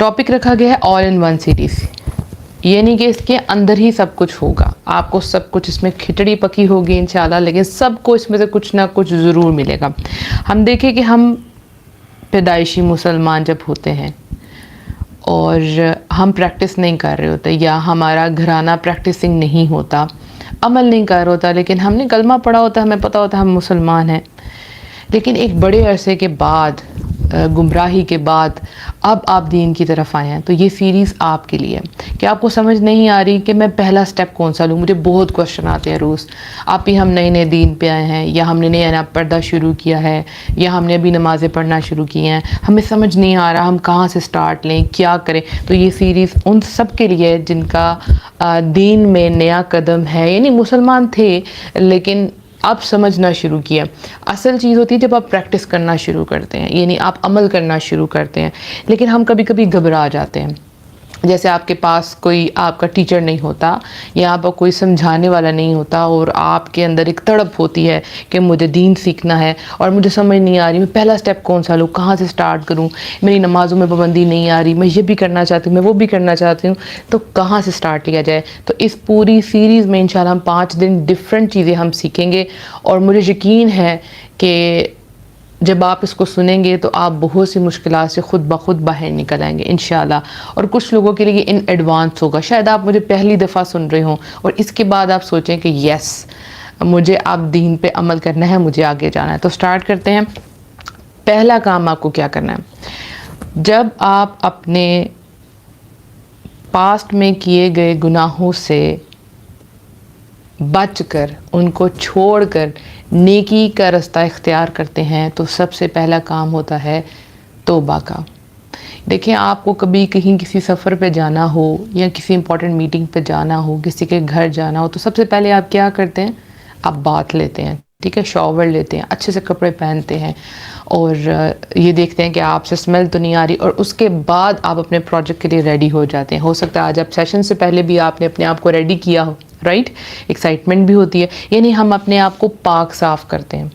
Topic رکھا گیا ہے آل ان ون سیریز. یہ نہیں کہ اس کے اندر ہی سب کچھ ہوگا, آپ کو سب کچھ اس میں کھچڑی پکی ہوگی انشاءاللہ, لیکن سب کو اس میں سے کچھ نہ کچھ ضرور ملے گا. ہم دیکھیں کہ ہم پیدائشی مسلمان جب ہوتے ہیں اور ہم پریکٹس نہیں کر رہے ہوتے, یا ہمارا گھرانہ پریکٹسنگ نہیں ہوتا, عمل نہیں کر رہا ہوتا, لیکن ہم نے کلمہ پڑھا ہوتا ہے, ہمیں پتہ ہوتا ہے ہم مسلمان ہیں, لیکن ایک بڑے عرصے کے بعد, گمراہی کے بعد اب آپ دین کی طرف آئے ہیں, تو یہ سیریز آپ کے لیے کہ آپ کو سمجھ نہیں آ رہی کہ میں پہلا سٹیپ کون سا لوں. مجھے بہت کوشچن آتے ہیں روز, آپ ہی ہم نئے دین پہ آئے ہیں, یا ہم نے نیا پردہ شروع کیا ہے, یا ہم نے ابھی نمازیں پڑھنا شروع کی ہیں, ہمیں سمجھ نہیں آ رہا ہم کہاں سے سٹارٹ لیں, کیا کریں. تو یہ سیریز ان سب کے لیے جن کا دین میں نیا قدم ہے, یعنی مسلمان تھے لیکن آپ سمجھنا شروع کیا. اصل چیز ہوتی ہے جب آپ پریکٹس کرنا شروع کرتے ہیں, یعنی آپ عمل کرنا شروع کرتے ہیں, لیکن ہم کبھی کبھی گھبرا جاتے ہیں. جیسے آپ کے پاس کوئی آپ کا ٹیچر نہیں ہوتا, یا آپ کو کوئی سمجھانے والا نہیں ہوتا, اور آپ کے اندر ایک تڑپ ہوتی ہے کہ مجھے دین سیکھنا ہے اور مجھے سمجھ نہیں آ رہی میں پہلا سٹیپ کون سا لوں, کہاں سے سٹارٹ کروں, میری نمازوں میں پابندی نہیں آ رہی, میں یہ بھی کرنا چاہتی ہوں, میں وہ بھی کرنا چاہتی ہوں, تو کہاں سے سٹارٹ لیا جائے. تو اس پوری سیریز میں انشاءاللہ ہم 5 دن ڈفرینٹ چیزیں ہم سیکھیں گے, اور مجھے یقین ہے کہ جب آپ اس کو سنیں گے تو آپ بہت سی مشکلات سے خود بخود باہر نکل آئیں گے انشاءاللہ. اور کچھ لوگوں کے لیے ان ایڈوانس ہوگا, شاید آپ مجھے پہلی دفعہ سن رہے ہوں اور اس کے بعد آپ سوچیں کہ یس مجھے اب دین پہ عمل کرنا ہے, مجھے آگے جانا ہے. تو سٹارٹ کرتے ہیں. پہلا کام آپ کو کیا کرنا ہے, جب آپ اپنے پاسٹ میں کیے گئے گناہوں سے بچ کر, ان کو چھوڑ کر نیکی کا رستہ اختیار کرتے ہیں, تو سب سے پہلا کام ہوتا ہے توبہ کا. دیکھیں, آپ کو کبھی کہیں کسی سفر پہ جانا ہو, یا کسی امپورٹنٹ میٹنگ پہ جانا ہو, کسی کے گھر جانا ہو, تو سب سے پہلے آپ کیا کرتے ہیں, آپ بات لیتے ہیں, ٹھیک ہے, شاور لیتے ہیں, اچھے سے کپڑے پہنتے ہیں, اور یہ دیکھتے ہیں کہ آپ سے اسمیل تو نہیں آ رہی, اور اس کے بعد آپ اپنے پروجیکٹ کے لیے ریڈی ہو جاتے ہیں. ہو سکتا ہے آج آپ سیشن سے پہلے بھی آپ نے اپنے آپ کو ریڈی کیا ہو, رائٹ, ایکسائٹمنٹ بھی ہوتی ہے, یعنی ہم اپنے آپ کو پاک صاف کرتے ہیں.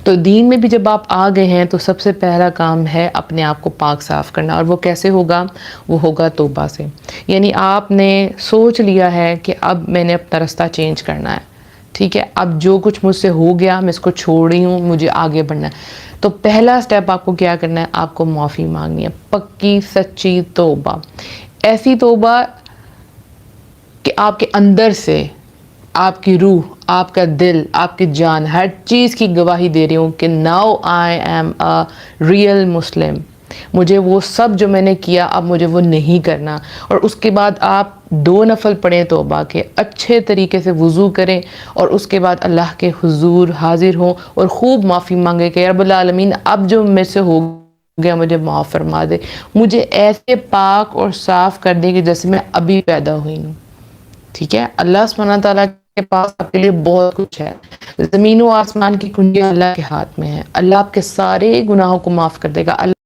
تو دین میں بھی جب آپ آ گئے ہیں تو سب سے پہلا کام ہے اپنے آپ کو پاک صاف کرنا, اور وہ کیسے ہوگا, وہ ہوگا توبہ سے. یعنی آپ نے سوچ لیا ہے کہ اب میں نے اپنا رستہ چینج کرنا ہے, ٹھیک ہے, اب جو کچھ مجھ سے ہو گیا میں اس کو چھوڑ رہی ہوں, مجھے آگے بڑھنا ہے. تو پہلا سٹیپ آپ کو کیا کرنا ہے, آپ کو معافی مانگنی ہے, پکی سچی توبہ. ایسی توبہ کہ آپ کے اندر سے آپ کی روح, آپ کا دل, آپ کی جان, ہر چیز کی گواہی دے رہی ہوں کہ now I am a real Muslim. مجھے وہ سب جو میں نے کیا اب مجھے وہ نہیں کرنا. اور اس کے بعد آپ 2 نفل پڑھیں توبہ کے, اچھے طریقے سے وضو کریں, اور اس کے بعد اللہ کے حضور حاضر ہوں اور خوب معافی مانگے کہ رب العالمین اب جو مجھ سے ہو گیا مجھے معاف فرما دے, مجھے ایسے پاک اور صاف کر دے کہ جیسے میں ابھی پیدا ہوئی ہوں. ٹھیک ہے, اللہ سبحانہ تعالیٰ کے پاس آپ کے لیے بہت کچھ ہے, زمین و آسمان کی کنجیاں اللہ کے ہاتھ میں ہیں. اللہ آپ کے سارے گناہوں کو معاف کر دے گا. اللہ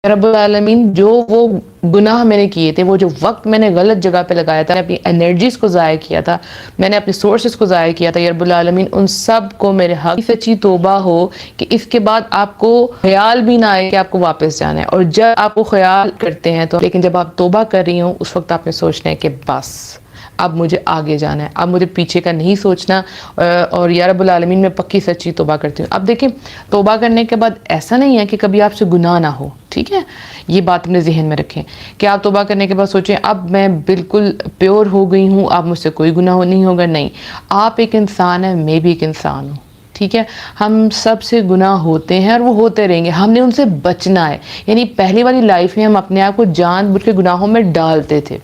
رب العالمین جو وہ گناہ میں نے کیے تھے, وہ جو وقت میں نے غلط جگہ پہ لگایا تھا, اپنی انرجیز کو ضائع کیا تھا, میں نے اپنے سورسز کو ضائع کیا تھا, یا رب العالمین ان سب کو میرے حق کی سچی توبہ ہو کہ اس کے بعد آپ کو خیال بھی نہ آئے کہ آپ کو واپس جانا ہے. اور جب آپ کو خیال کرتے ہیں تو, لیکن جب آپ توبہ کر رہی ہوں اس وقت آپ نے سوچنا ہے کہ بس اب مجھے آگے جانا ہے, اب مجھے پیچھے کا نہیں سوچنا, اور یا رب العالمین میں پکی سچی توبہ کرتی ہوں. اب دیکھیں, توبہ کرنے کے بعد ایسا نہیں ہے کہ کبھی آپ سے گناہ نہ ہو, ٹھیک ہے, یہ بات اپنے ذہن میں رکھیں کہ آپ توبہ کرنے کے بعد سوچیں اب میں بالکل پیور ہو گئی ہوں, اب مجھ سے کوئی گناہ نہیں ہوگا. نہیں, آپ ایک انسان ہیں, میں بھی ایک انسان ہوں, ٹھیک ہے, ہم سب سے گناہ ہوتے ہیں اور وہ ہوتے رہیں گے, ہم نے ان سے بچنا ہے. یعنی پہلی والی لائف میں ہم اپنے آپ کو جان بوجھ کے گناہوں میں ڈالتے تھے,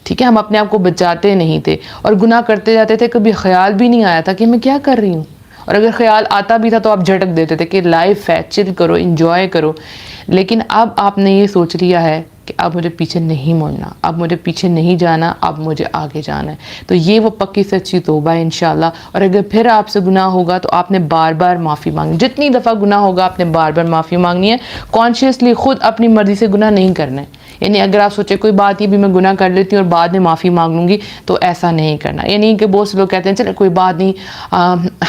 ٹھیک ہے, ہم اپنے آپ کو بچاتے نہیں تھے اور گناہ کرتے جاتے تھے, کبھی خیال بھی نہیں آیا تھا کہ میں کیا کر رہی ہوں, اور اگر خیال آتا بھی تھا تو آپ جھٹک دیتے تھے کہ لائف ہے, چل کرو, انجوائے کرو. لیکن اب آپ نے یہ سوچ لیا ہے کہ اب مجھے پیچھے نہیں مڑنا, اب مجھے پیچھے نہیں جانا, اب مجھے آگے جانا ہے. تو یہ وہ پکی سچی توبہ ہے انشاءاللہ. اور اگر پھر آپ سے گناہ ہوگا تو آپ نے بار بار معافی مانگنی, جتنی دفعہ گناہ ہوگا آپ نے بار بار معافی مانگنی ہے. کانشیسلی خود اپنی مرضی سے گناہ نہیں کرنا ہے. یعنی اگر آپ سوچے کوئی بات یہ بھی میں گناہ کر لیتی ہوں اور بعد میں معافی مانگ لوں گی, تو ایسا نہیں کرنا. یعنی کہ بہت سے لوگ کہتے ہیں چلے کوئی بات نہیں,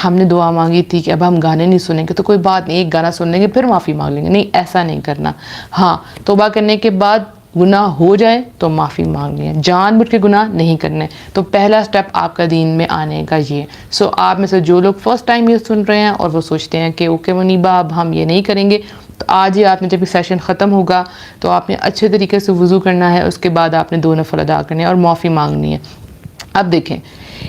ہم نے دعا مانگی تھی کہ اب ہم گانے نہیں سنیں گے, تو کوئی بات نہیں, ایک گانا سن لیں گے پھر معافی مانگ لیں گے. نہیں, ایسا نہیں کرنا. ہاں, توبہ کرنے کے بعد گناہ ہو جائے تو معافی مانگنی ہے, جان بوجھ کے گناہ نہیں کرنے. تو پہلا سٹیپ آپ کا دین میں آنے کا یہ. سو آپ میں سے جو لوگ فرسٹ ٹائم یہ سن رہے ہیں اور وہ سوچتے ہیں کہ اوکے منیبا اب ہم یہ نہیں کریں گے, تو آج ہی آپ نے جب یہ سیشن ختم ہوگا تو آپ نے اچھے طریقے سے وضو کرنا ہے, اس کے بعد آپ نے 2 نفل ادا کرنے ہیں اور معافی مانگنی ہے. اب دیکھیں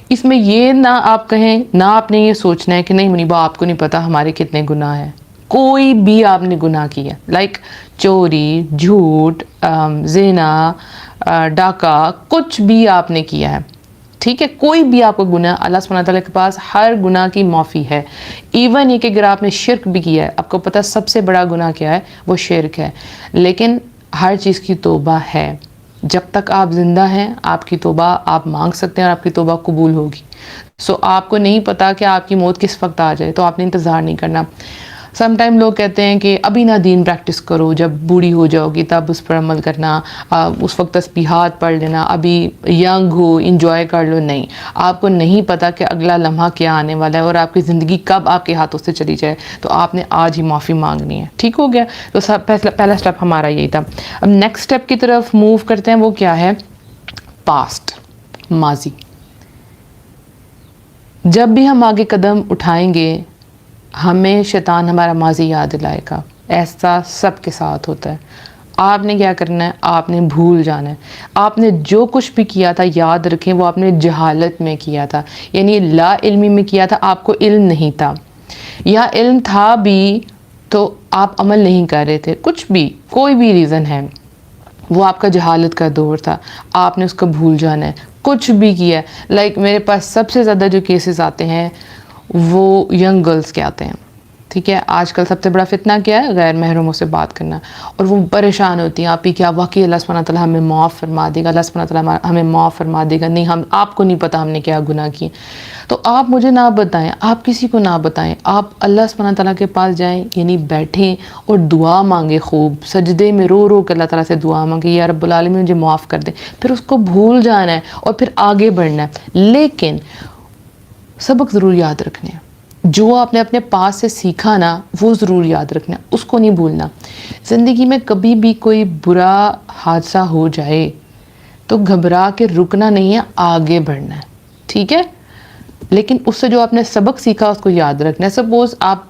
اس میں یہ نہ آپ کہیں, نہ آپ نے یہ سوچنا ہے کہ نہیں منیبا آپ کو نہیں پتا ہمارے کتنے گناہ ہیں. کوئی بھی آپ نے گناہ کیا, لائک چوری, جھوٹ, زنا, ڈاکہ, کچھ بھی آپ نے کیا ہے, ٹھیک ہے, کوئی بھی آپ کو گناہ, اللہ سبحانہ تعالیٰ کے پاس ہر گناہ کی معافی ہے. ایون یہ کہ اگر آپ نے شرک بھی کیا ہے, آپ کو پتہ سب سے بڑا گناہ کیا ہے, وہ شرک ہے, لیکن ہر چیز کی توبہ ہے. جب تک آپ زندہ ہیں آپ کی توبہ آپ مانگ سکتے ہیں اور آپ کی توبہ قبول ہوگی. سو آپ کو نہیں پتا کہ آپ کی موت کس وقت آ جائے, تو آپ نے انتظار نہیں کرنا. سم ٹائم لوگ کہتے ہیں کہ ابھی نہ دین پریکٹس کرو, جب بوڑھی ہو جاؤ گی تب اس پر عمل کرنا, اس وقت تسبیحات پڑھ لینا, ابھی ینگ ہو انجوائے کر لو. نہیں, آپ کو نہیں پتا کہ اگلا لمحہ کیا آنے والا ہے اور آپ کی زندگی کب آپ کے ہاتھوں سے چلی جائے, تو آپ نے آج ہی معافی مانگنی ہے. ٹھیک ہو گیا, تو پہلا سٹیپ ہمارا یہی تھا. اب نیکسٹ سٹیپ کی طرف موو کرتے ہیں, وہ کیا ہے, پاسٹ, ماضی. جب بھی ہم آگے قدم اٹھائیں گے ہمیں شیطان ہمارا ماضی یاد دلائے گا. ایسا سب کے ساتھ ہوتا ہے. آپ نے کیا کرنا ہے, آپ نے بھول جانا ہے. آپ نے جو کچھ بھی کیا تھا یاد رکھیں وہ آپ نے جہالت میں کیا تھا, یعنی لا علمی میں کیا تھا, آپ کو علم نہیں تھا, یا علم تھا بھی تو آپ عمل نہیں کر رہے تھے. کچھ بھی, کوئی بھی ریزن ہے, وہ آپ کا جہالت کا دور تھا, آپ نے اس کو بھول جانا ہے. کچھ بھی کیا ہے, لائک میرے پاس سب سے زیادہ جو کیسز آتے ہیں وہ ینگ گرلز کے آتے ہیں. ٹھیک ہے, آج کل سب سے بڑا فتنہ کیا ہے, غیر محرموں سے بات کرنا, اور وہ پریشان ہوتی ہیں آپ ہی کیا واقعی اللہ سبحانہ تعالیٰ ہمیں معاف فرما دے گا, اللہ سبحانہ تعالیٰ ہمیں معاف فرما دے گا. نہیں, آپ کو نہیں پتا ہم نے کیا گناہ کیے. تو آپ مجھے نہ بتائیں, آپ کسی کو نہ بتائیں, آپ اللہ سبحانہ تعالیٰ کے پاس جائیں, یعنی بیٹھیں اور دعا مانگیں, خوب سجدے میں رو رو کے اللہ تعالیٰ سے دعا مانگیں, یا رب العالمین مجھے معاف کر دے. پھر اس کو بھول جانا ہے اور پھر آگے بڑھنا ہے. لیکن سبق ضرور یاد رکھنے ہیں, جو آپ نے اپنے پاس سے سیکھا نا وہ ضرور یاد رکھنا, اس کو نہیں بھولنا. زندگی میں کبھی بھی کوئی برا حادثہ ہو جائے تو گھبرا کے رکنا نہیں ہے, آگے بڑھنا ہے. ٹھیک ہے, لیکن اس سے جو آپ نے سبق سیکھا اس کو یاد رکھنا ہے. سپوز آپ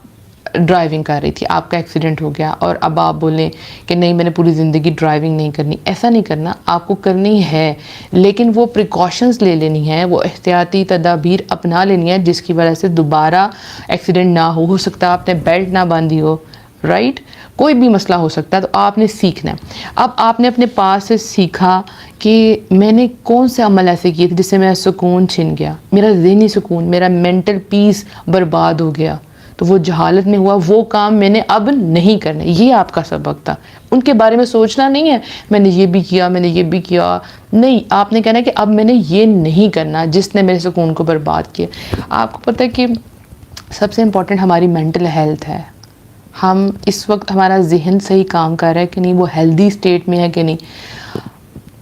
ڈرائیونگ کر رہی تھی, آپ کا ایکسیڈنٹ ہو گیا, اور اب آپ بولیں کہ نہیں میں نے پوری زندگی ڈرائیونگ نہیں کرنی. ایسا نہیں کرنا, آپ کو کرنی ہے, لیکن وہ پریکاشنز لے لینی ہے, وہ احتیاطی تدابیر اپنا لینی ہے جس کی وجہ سے دوبارہ ایکسیڈنٹ نہ ہو. سکتا ہے آپ نے بیلٹ نہ باندھی ہو, رائٹ, کوئی بھی مسئلہ ہو سکتا ہے, تو آپ نے سیکھنا ہے. اب آپ نے اپنے پاس سے سیکھا کہ میں نے کون سے عمل ایسے کیے تھے جس سے میرا سکون چھن گیا, میرا ذہنی سکون, میرا مینٹل پیس برباد ہو گیا, تو وہ جہالت میں ہوا, وہ کام میں نے اب نہیں کرنا. یہ آپ کا سبق تھا. ان کے بارے میں سوچنا نہیں ہے میں نے یہ بھی کیا, میں نے یہ بھی کیا, نہیں, آپ نے کہنا ہے کہ اب میں نے یہ نہیں کرنا جس نے میرے سکون کو برباد کیا. آپ کو پتہ ہے کہ سب سے امپورٹنٹ ہماری مینٹل ہیلتھ ہے. ہم اس وقت ہمارا ذہن صحیح کام کر رہا ہے کہ نہیں, وہ ہیلدی اسٹیٹ میں ہے کہ نہیں.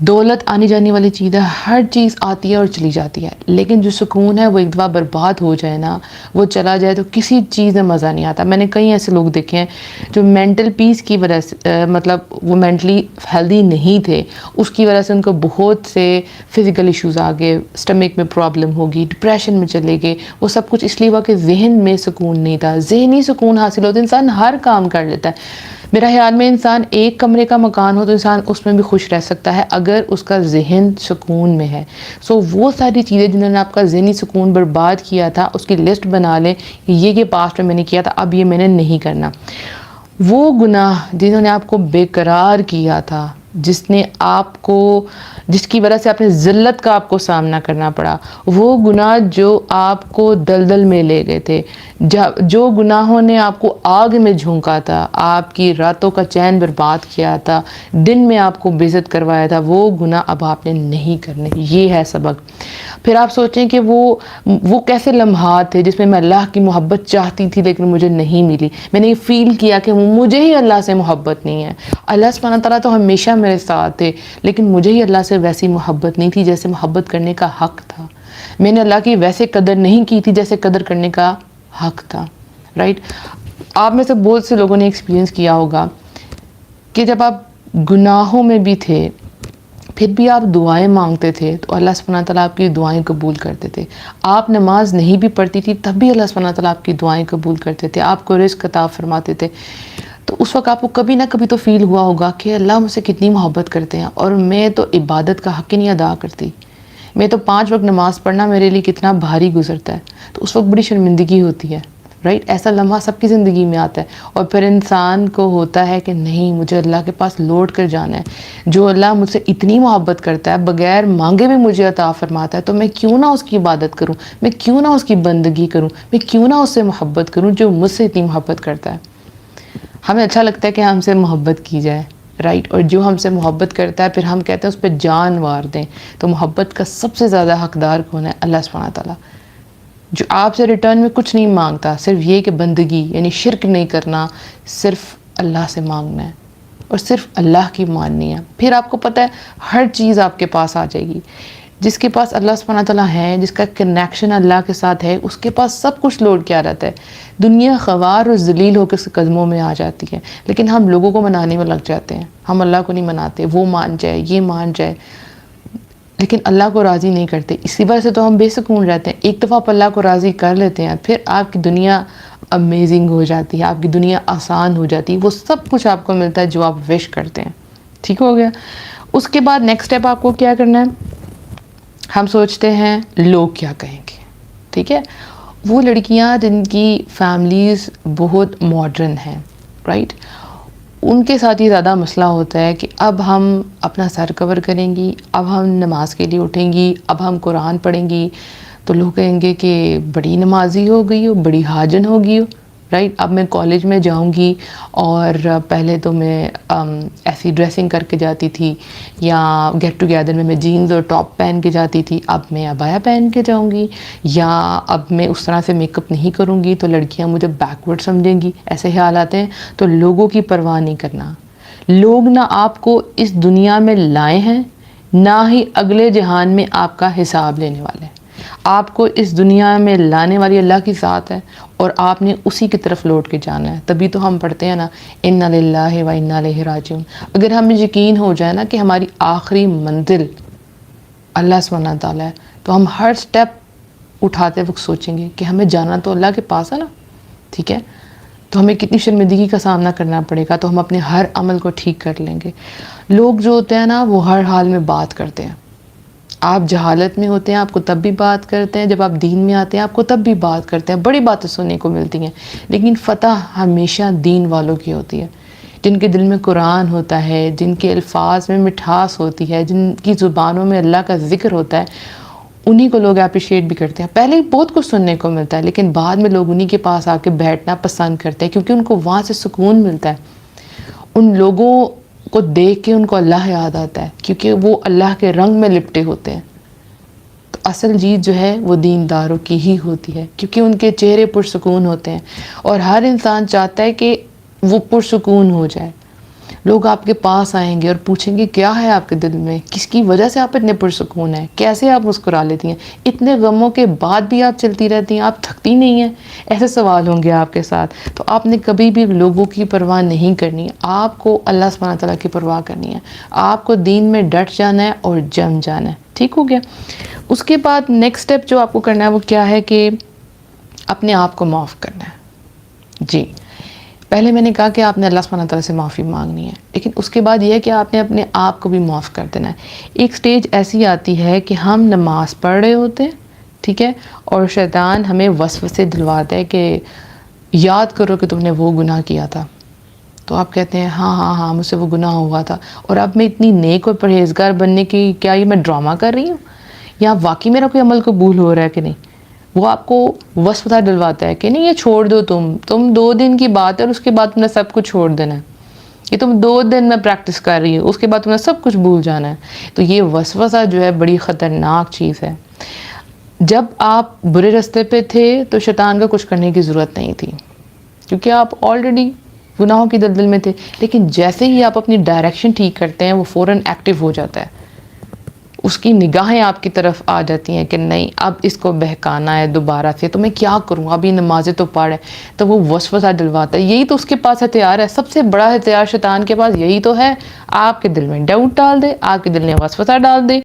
دولت آنے جانے والی چیز ہے, ہر چیز آتی ہے اور چلی جاتی ہے, لیکن جو سکون ہے وہ ایک دفعہ برباد ہو جائے نا, وہ چلا جائے تو کسی چیز میں مزہ نہیں آتا. میں نے کئی ایسے لوگ دیکھے ہیں جو مینٹل پیس کی وجہ سے مطلب وہ مینٹلی ہیلدی نہیں تھے, اس کی وجہ سے ان کو بہت سے فزیکل ایشوز آ گئے, اسٹمک میں پرابلم ہوگی, ڈپریشن میں چلے گئے. وہ سب کچھ اس لیے ہوا کہ ذہن میں سکون نہیں تھا. ذہنی سکون حاصل ہوتا ہے انسان ہر کام کر لیتا ہے. میرا خیال میں انسان ایک کمرے کا مکان ہو تو انسان اس میں بھی خوش رہ سکتا ہے اگر اس کا ذہن سکون میں ہے. سو وہ ساری چیزیں جنہوں نے آپ کا ذہنی سکون برباد کیا تھا اس کی لسٹ بنا لیں, یہ پاسٹ میں نے کیا تھا, اب یہ میں نے نہیں کرنا. وہ گناہ جنہوں نے آپ کو بے قرار کیا تھا, جس نے آپ کو, جس کی وجہ سے آپ نے ذلت کا آپ کو سامنا کرنا پڑا, وہ گناہ جو آپ کو دلدل میں لے گئے تھے, جو گناہوں نے آپ کو آگ میں جھونکا تھا, آپ کی راتوں کا چین برباد کیا تھا, دن میں آپ کو بے عزت کروایا تھا, وہ گناہ اب آپ نے نہیں کرنے. یہ ہے سبق. پھر آپ سوچیں کہ وہ کیسے لمحات تھے جس میں اللہ کی محبت چاہتی تھی لیکن مجھے نہیں ملی. میں نے یہ فیل کیا کہ مجھے ہی اللہ سے محبت نہیں ہے. اللہ سبحانہ تعالیٰ تو ہمیشہ میرے ساتھ تھے, لیکن مجھے ہی اللہ سے ویسی محبت نہیں تھی جیسے محبت کرنے کا حق تھا. میں نے اللہ کی ویسے قدر نہیں کی تھی جیسے قدر کرنے کا حق تھا, رائٹ. آپ میں سے بہت سے لوگوں نے ایکسپیرینس کیا ہوگا کہ جب آپ گناہوں میں بھی تھے پھر بھی آپ دعائیں مانگتے تھے تو اللہ سبحانہ تعالیٰ آپ کی دعائیں قبول کرتے تھے. آپ نماز نہیں بھی پڑھتی تھی تب بھی اللہ سبحانہ تعالیٰ آپ کی دعائیں قبول کرتے تھے, آپ کو رزق عطا فرماتے تھے. تو اس وقت آپ کو کبھی نہ کبھی تو فیل ہوا ہوگا کہ اللہ مجھ سے کتنی محبت کرتے ہیں اور میں تو عبادت کا حق ہی نہیں ادا کرتی, میں تو 5 وقت نماز پڑھنا میرے لیے کتنا بھاری گزرتا ہے. تو اس وقت بڑی شرمندگی ہوتی ہے, رائٹ. ایسا لمحہ سب کی زندگی میں آتا ہے اور پھر انسان کو ہوتا ہے کہ نہیں, مجھے اللہ کے پاس لوٹ کر جانا ہے. جو اللہ مجھ سے اتنی محبت کرتا ہے, بغیر مانگے بھی مجھے عطا فرماتا ہے, تو میں کیوں نہ اس کی عبادت کروں, میں کیوں نہ اس کی بندگی کروں, میں کیوں نہ اس سے محبت کروں جو مجھ سے اتنی محبت کرتا ہے. ہمیں اچھا لگتا ہے کہ ہم سے محبت کی جائے, رائٹ. اور جو ہم سے محبت کرتا ہے پھر ہم کہتے ہیں اس پہ جان وار دیں. تو محبت کا سب سے زیادہ حقدار کون ہے؟ اللہ سبحانہ تعالیٰ, جو آپ سے ریٹرن میں کچھ نہیں مانگتا, صرف یہ کہ بندگی یعنی شرک نہیں کرنا, صرف اللہ سے مانگنا ہے اور صرف اللہ کی ماننی ہے. پھر آپ کو پتہ ہے ہر چیز آپ کے پاس آ جائے گی. جس کے پاس اللہ سبحانہ تعالیٰ ہے, جس کا کنیکشن اللہ کے ساتھ ہے, اس کے پاس سب کچھ لوٹ کے آ جاتا ہے. دنیا خوار اور ذلیل ہو کے اس کے قدموں میں آ جاتی ہے, لیکن ہم لوگوں کو منانے میں لگ جاتے ہیں. ہم اللہ کو نہیں مناتے, وہ مان جائے, یہ مان جائے, لیکن اللہ کو راضی نہیں کرتے. اسی وجہ سے تو ہم بے سکون رہتے ہیں. ایک دفعہ آپ اللہ کو راضی کر لیتے ہیں, پھر آپ کی دنیا امیزنگ ہو جاتی ہے, آپ کی دنیا آسان ہو جاتی ہے, وہ سب کچھ آپ کو ملتا ہے جو آپ وش کرتے ہیں. ٹھیک ہو گیا. اس کے بعد نیکسٹ اسٹیپ آپ کو کیا کرنا ہے؟ ہم سوچتے ہیں لوگ کیا کہیں گے. ٹھیک ہے, وہ لڑکیاں جن کی فیملیز بہت ماڈرن ہیں, رائٹ, ان کے ساتھ یہ زیادہ مسئلہ ہوتا ہے کہ اب ہم اپنا سر کور کریں گی, اب ہم نماز کے لیے اٹھیں گی, اب ہم قرآن پڑھیں گی, تو لوگ کہیں گے کہ بڑی نمازی ہو گئی ہو, بڑی حاجن ہو گئی ہو, رائٹ. اب میں کالج میں جاؤں گی اور پہلے تو میں ایسی ڈریسنگ کر کے جاتی تھی, یا گیٹ ٹوگیدر میں جینز اور ٹاپ پہن کے جاتی تھی, اب میں عبایا پہن کے جاؤں گی, یا اب میں اس طرح سے میک اپ نہیں کروں گی تو لڑکیاں مجھے بیکورڈ سمجھیں گی. ایسے حال آتے ہیں. تو لوگوں کی پرواہ نہیں کرنا. لوگ نہ آپ کو اس دنیا میں لائے ہیں, نہ ہی اگلے جہان میں آپ کا حساب لینے والے ہیں. آپ کو اس دنیا میں لانے والی اللہ کی ذات ہے اور آپ نے اسی کی طرف لوٹ کے جانا ہے. تبھی تو ہم پڑھتے ہیں نا, انا للہ و انا الیہ راجعون. اگر ہمیں یقین ہو جائے نا کہ ہماری آخری منزل اللہ سبحانہ تعالیٰ ہے, تو ہم ہر سٹیپ اٹھاتے وقت سوچیں گے کہ ہمیں جانا تو اللہ کے پاس ہے نا. ٹھیک ہے, تو ہمیں کتنی شرمندگی کا سامنا کرنا پڑے گا, تو ہم اپنے ہر عمل کو ٹھیک کر لیں گے. لوگ جو ہوتے ہیں نا وہ ہر حال میں بات کرتے ہیں. آپ جہالت میں ہوتے ہیں آپ کو تب بھی بات کرتے ہیں, جب آپ دین میں آتے ہیں آپ کو تب بھی بات کرتے ہیں. بڑی باتیں سننے کو ملتی ہیں, لیکن فتح ہمیشہ دین والوں کی ہوتی ہے, جن کے دل میں قرآن ہوتا ہے, جن کے الفاظ میں مٹھاس ہوتی ہے, جن کی زبانوں میں اللہ کا ذکر ہوتا ہے. انہی کو لوگ اپریشیٹ بھی کرتے ہیں. پہلے بہت کچھ سننے کو ملتا ہے, لیکن بعد میں لوگ انہی کے پاس آ کے بیٹھنا پسند کرتے ہیں, کیونکہ ان کو وہاں سے سکون ملتا ہے. ان لوگوں کو دیکھ کے ان کو اللہ یاد آتا ہے, کیونکہ وہ اللہ کے رنگ میں لپٹے ہوتے ہیں. تو اصل جیت جو ہے وہ دینداروں کی ہی ہوتی ہے, کیونکہ ان کے چہرے پرسکون ہوتے ہیں, اور ہر انسان چاہتا ہے کہ وہ پرسکون ہو جائے. لوگ آپ کے پاس آئیں گے اور پوچھیں گے کیا ہے آپ کے دل میں, کس کی وجہ سے آپ اتنے پرسکون ہیں, کیسے آپ مسکرا لیتی ہیں, اتنے غموں کے بعد بھی آپ چلتی رہتی ہیں, آپ تھکتی نہیں ہیں. ایسے سوال ہوں گے آپ کے ساتھ. تو آپ نے کبھی بھی لوگوں کی پرواہ نہیں کرنی, آپ کو اللہ سبحانہ تعالیٰ کی پرواہ کرنی ہے. آپ کو دین میں ڈٹ جانا ہے اور جم جانا ہے. ٹھیک ہو گیا. اس کے بعد نیکسٹ اسٹیپ جو آپ کو کرنا ہے وہ کیا ہے کہ اپنے آپ کو معاف کرنا ہے. جی, پہلے میں نے کہا کہ آپ نے اللہ سبحانہ تعالیٰ سے معافی مانگنی ہے, لیکن اس کے بعد یہ ہے کہ آپ نے اپنے آپ کو بھی معاف کر دینا ہے. ایک سٹیج ایسی آتی ہے کہ ہم نماز پڑھ رہے ہوتے ہیں, ٹھیک ہے, اور شیطان ہمیں وسوسے دلواتا ہے کہ یاد کرو کہ تم نے وہ گناہ کیا تھا. تو آپ کہتے ہیں ہاں ہاں ہاں مجھ سے وہ گناہ ہوا تھا, اور اب میں اتنی نیک اور پرہیزگار بننے کی کیا یہ میں ڈرامہ کر رہی ہوں, یا واقعی میرا کوئی عمل قبول ہو رہا ہے کہ نہیں. وہ آپ کو وسوسہ دلواتا ہے کہ نہیں یہ چھوڑ دو, تم 2 دن کی بات ہے اور اس کے بعد تم نے سب کچھ چھوڑ دینا ہے. یہ تم 2 دن میں پریکٹس کر رہی ہو, اس کے بعد تم نے سب کچھ بھول جانا ہے. تو یہ وسوسہ جو ہے بڑی خطرناک چیز ہے. جب آپ برے راستے پہ تھے تو شیطان کا کچھ کرنے کی ضرورت نہیں تھی, کیونکہ آپ آلریڈی گناہوں کی دلدل میں تھے. لیکن جیسے ہی آپ اپنی ڈائریکشن ٹھیک کرتے ہیں وہ فوراً ایکٹیو ہو جاتا ہے. اس کی نگاہیں آپ کی طرف آ جاتی ہیں کہ نہیں اب اس کو بہکانا ہے دوبارہ سے، تو میں کیا کروں، اب یہ نمازیں تو پڑھ ہے، تو وہ وسوسہ ڈلواتا ہے. یہی تو اس کے پاس ہتھیار ہے، سب سے بڑا ہتھیار شیطان کے پاس یہی تو ہے، آپ کے دل میں ڈاؤٹ ڈال دے، آپ کے دل میں وسوسہ ڈال دے.